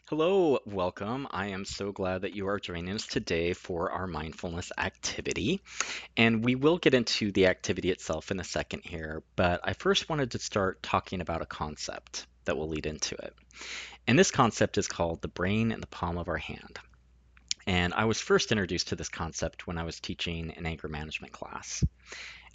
Hello, welcome. I am so glad that you are joining us today for our mindfulness activity. And we will get into the activity itself in a second here, but I first wanted to start talking about a concept that will lead into it. And this concept is called the brain in the palm of our hand. And I was first introduced to this concept when I was teaching an anger management class.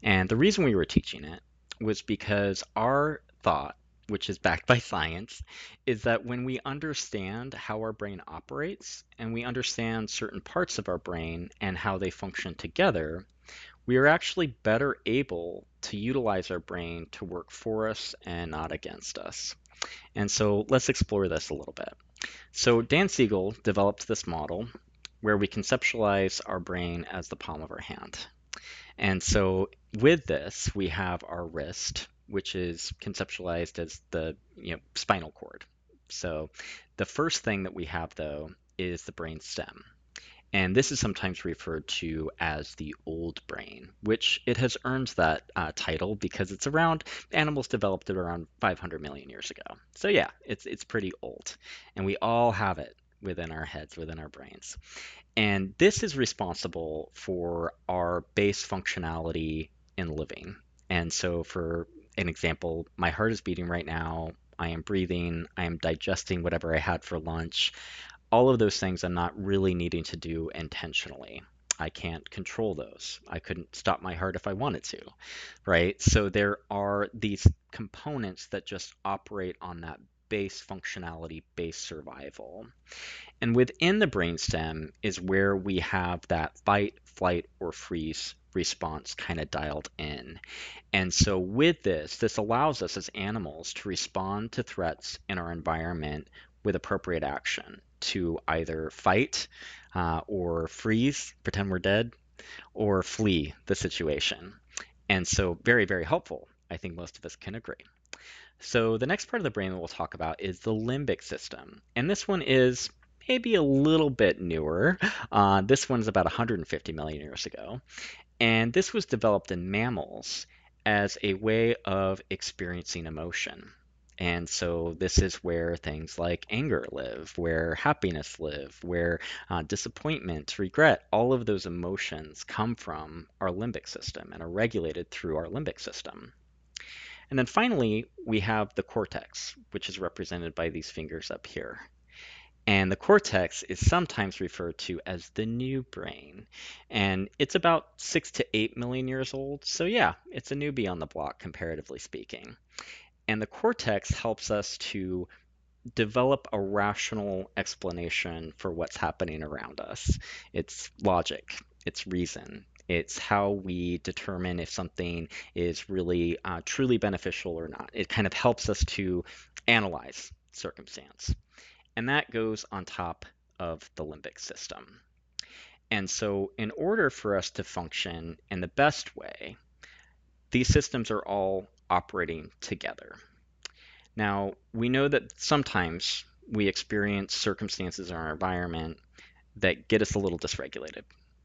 And the reason we were teaching it was because our thought, which is backed by science, is that when we understand how our brain operates and we understand certain parts of our brain and how they function together, we are actually better able to utilize our brain to work for us and not against us. And so let's explore this a little bit. So Dan Siegel developed this model where we conceptualize our brain as the palm of our hand. And so with this, we have our wrist, which is conceptualized as the spinal cord. So the first thing that we have, though, is the brain stem. And this is sometimes referred to as the old brain, which it has earned that title because it's around, animals developed it around 500 million years ago. So yeah, it's pretty old. And we all have it within our heads, within our brains. And this is responsible for our base functionality in living. And so, for an example, my heart is beating right now. I am breathing. I am digesting whatever I had for lunch. All of those things I'm not really needing to do intentionally. I can't control those. I couldn't stop my heart if I wanted to, right? So there are these components that just operate on that base functionality, base survival. And within the brainstem is where we have that fight, flight, or freeze response kind of dialed in. And so with this allows us as animals to respond to threats in our environment with appropriate action to either fight or freeze, pretend we're dead, or flee the situation. And so very, very helpful. I think most of us can agree. So the next part of the brain that we'll talk about is the limbic system. And this one is maybe a little bit newer. This one's about 150 million years ago. And this was developed in mammals as a way of experiencing emotion. And so this is where things like anger live, where happiness live, where disappointment, regret, all of those emotions come from our limbic system and are regulated through our limbic system. And then finally, we have the cortex, which is represented by these fingers up here. And the cortex is sometimes referred to as the new brain. And it's about 6 to 8 million years old. So, yeah, it's a newbie on the block, comparatively speaking. And the cortex helps us to develop a rational explanation for what's happening around us. It's logic, it's reason, it's how we determine if something is really truly beneficial or not. It kind of helps us to analyze circumstance. And that goes on top of the limbic system. And so, in order for us to function in the best way, these systems are all operating together. Now, we know that sometimes we experience circumstances in our environment that get us a little dysregulated.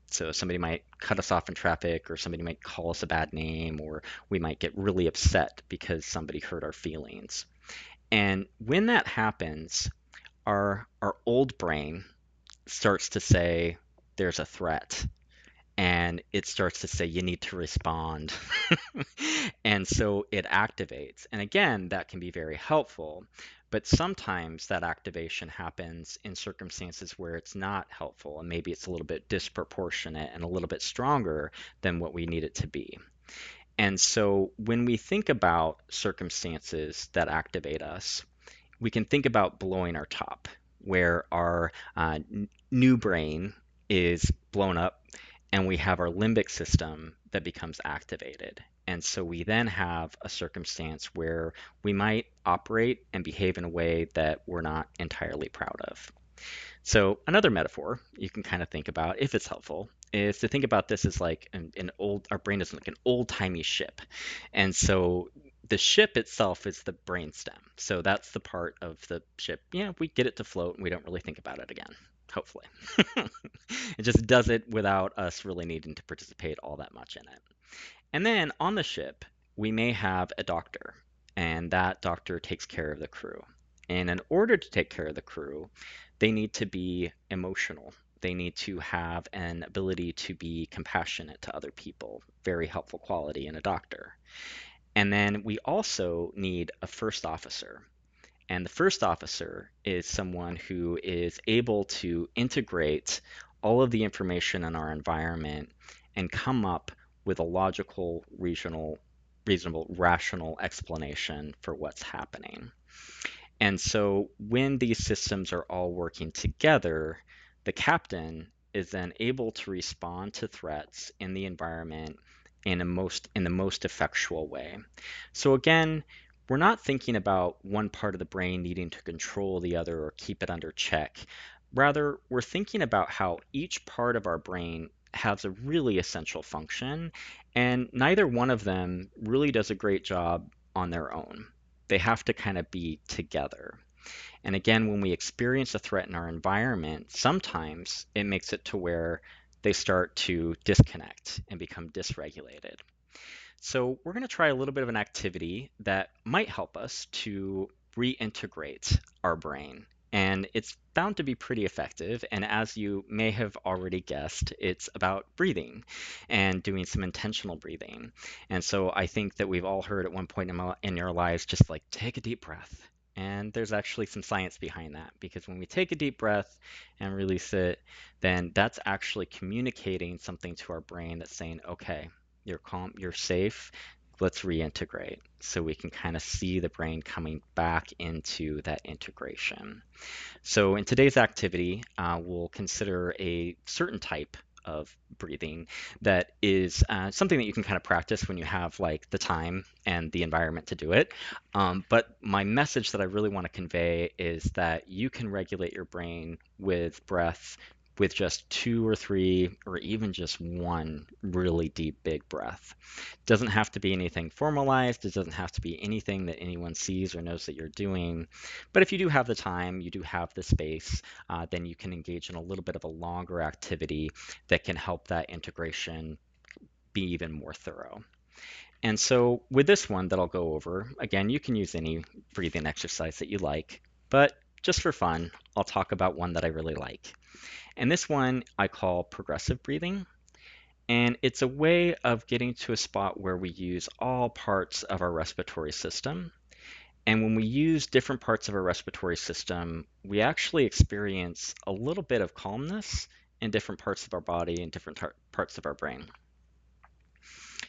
So somebody might cut us off in traffic, or somebody might call us a bad name, or we might get really upset because somebody hurt our feelings. And when that happens, our old brain starts to say there's a threat, and it starts to say you need to respond. And so it activates. And again, that can be very helpful, but sometimes that activation happens in circumstances where it's not helpful, and maybe it's a little bit disproportionate and a little bit stronger than what we need it to be. And so when we think about circumstances that activate us, we can think about blowing our top, where our new brain is blown up and we have our limbic system that becomes activated. And so we then have a circumstance where we might operate and behave in a way that we're not entirely proud of. So another metaphor you can kind of think about, if it's helpful, is to think about this as like our brain is like an old-timey ship. And so the ship itself is the brainstem. So that's the part of the ship, yeah, we get it to float and we don't really think about it again, hopefully. It just does it without us really needing to participate all that much in it. And then on the ship, we may have a doctor, and that doctor takes care of the crew. And in order to take care of the crew, they need to be emotional. They need to have an ability to be compassionate to other people, very helpful quality in a doctor. And then we also need a first officer. And the first officer is someone who is able to integrate all of the information in our environment and come up with a logical, reasonable, rational explanation for what's happening. And so when these systems are all working together, the captain is then able to respond to threats in the environment in the most effectual way. So again, we're not thinking about one part of the brain needing to control the other or keep it under check. Rather, we're thinking about how each part of our brain has a really essential function, and neither one of them really does a great job on their own. They have to kind of be together. And again, when we experience a threat in our environment, sometimes it makes it to where they start to disconnect and become dysregulated. So we're going to try a little bit of an activity that might help us to reintegrate our brain. And it's found to be pretty effective. And as you may have already guessed, it's about breathing and doing some intentional breathing. And so I think that we've all heard at one point in your lives, just like take a deep breath. And there's actually some science behind that because when we take a deep breath and release it, then that's actually communicating something to our brain that's saying, okay, you're calm, you're safe. Let's reintegrate so we can kind of see the brain coming back into that integration. So in today's activity, we'll consider a certain type of breathing that is something that you can kind of practice when you have like the time and the environment to do it. But my message that I really want to convey is that you can regulate your brain with breath with just two or three or even just one really deep, big breath. It doesn't have to be anything formalized. It doesn't have to be anything that anyone sees or knows that you're doing. But if you do have the time, you do have the space, then you can engage in a little bit of a longer activity that can help that integration be even more thorough. And so with this one that I'll go over, again, you can use any breathing exercise that you like, but just for fun, I'll talk about one that I really like. And this one I call progressive breathing. And it's a way of getting to a spot where we use all parts of our respiratory system. And when we use different parts of our respiratory system, we actually experience a little bit of calmness in different parts of our body and different parts of our brain.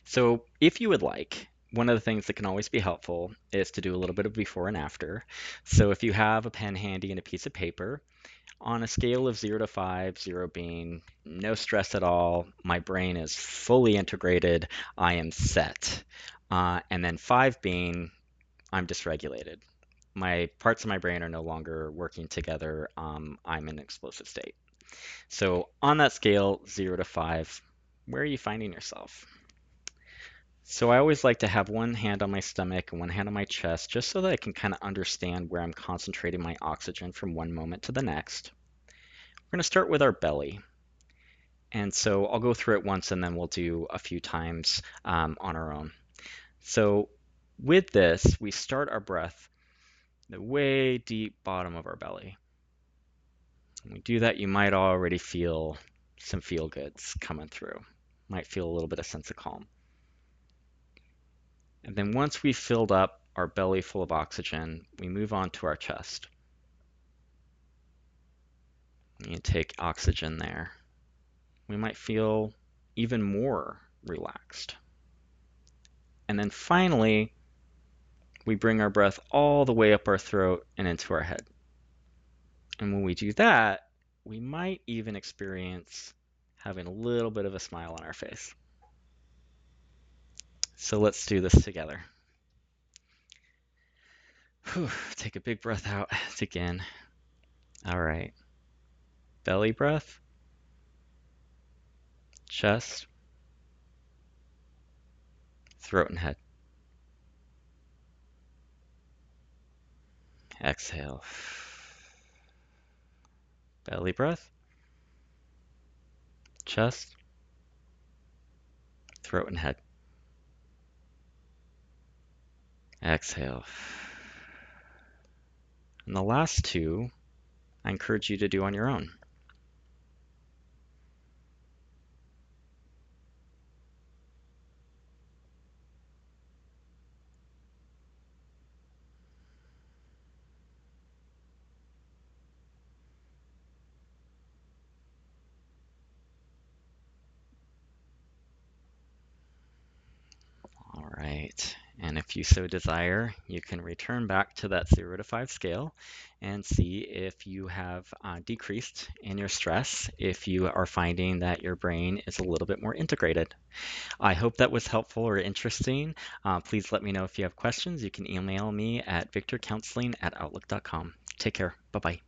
So if you would like, one of the things that can always be helpful is to do a little bit of before and after. So if you have a pen handy and a piece of paper, on a scale of 0 to 5, 0 being no stress at all, my brain is fully integrated, I am set. And then 5 being I'm dysregulated. My parts of my brain are no longer working together. I'm in an explosive state. So on that scale, 0 to 5, where are you finding yourself? So I always like to have one hand on my stomach and one hand on my chest, just so that I can kind of understand where I'm concentrating my oxygen from one moment to the next. We're going to start with our belly. And so I'll go through it once and then we'll do a few times on our own. So with this, we start our breath the way deep bottom of our belly. When we do that, you might already feel some feel goods coming through. Might feel a little bit of sense of calm. And then once we've filled up our belly full of oxygen, we move on to our chest. You take oxygen there. We might feel even more relaxed. And then finally, we bring our breath all the way up our throat and into our head. And when we do that, we might even experience having a little bit of a smile on our face. So let's do this together. Whew, take a big breath out again. All right. Belly breath, chest, throat and head. Exhale. Belly breath, chest, throat and head. Exhale. And the last two, I encourage you to do on your own. All right. And if you so desire, you can return back to that 0 to 5 scale and see if you have decreased in your stress, if you are finding that your brain is a little bit more integrated. I hope that was helpful or interesting. Please let me know if you have questions. You can email me at victorcounseling@outlook.com. Take care. Bye-bye.